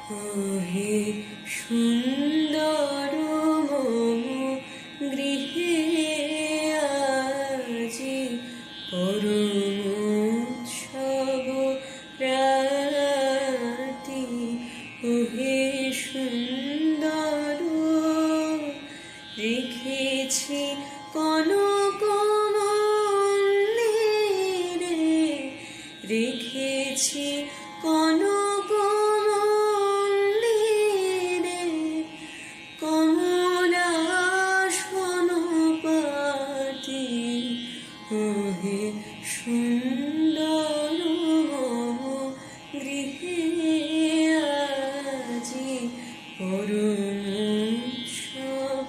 হে সুন্দর মম গৃহে আজি পরম উৎসব রাতি। হে সুন্দর রেখেছি কনক মন্দিরে, রেখেছি কনক মন্দিরে কমলাসন পাতি। হে সুন্দর মম গৃহে আজি পরম উৎসব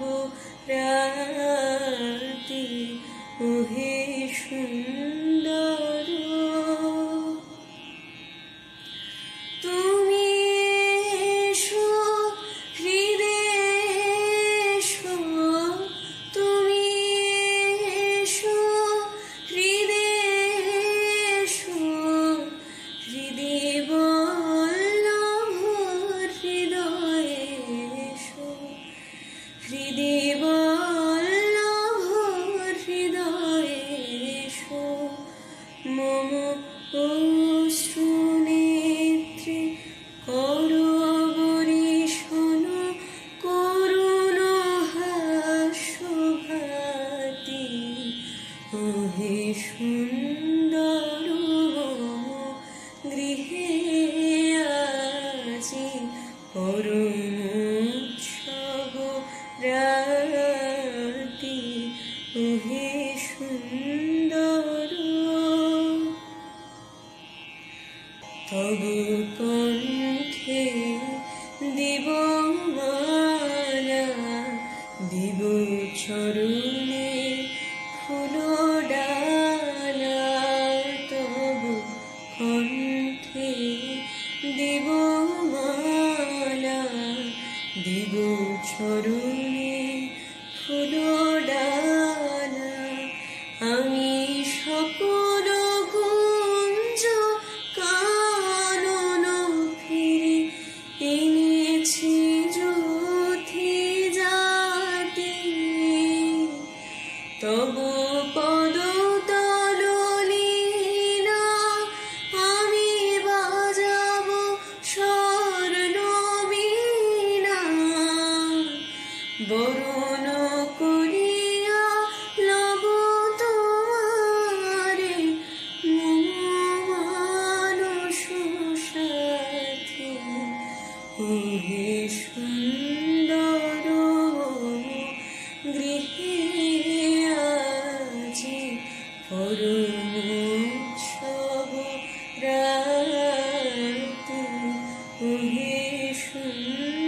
রাতি। হে সুন্দর তুমি এসো হৃদে এসো, তুমি এসো হৃদে এসো, হৃদে বল্লভ হৃদয়ে এসো, হৃদে বল্লভ হৃদয়ে এসো। মম অশ্রুনেত্রে করবরিশন করুণ হাস্যভাতি। হে সুন্দর মম গৃহে আজি পরম উৎসব রাতি। হে সুন্দর তব কণ্ঠে দিব মালা, দিব চরণে ফুলডালা। তব কণ্ঠে দিব মালা, দিব চরণে ফুলডালা। আমি সকল কুঞ্জ কানন ফিরে এনেছি জ্যোতি জাতি। তব পদতললীলা আমি বাজাব স্বর্ণবীণা। বরণ করিয়া লব তোমারে মম মানস সাথী। হে সুন্দর মম গৃহে আজি পরম উৎসব রাতি। হে সুন্দর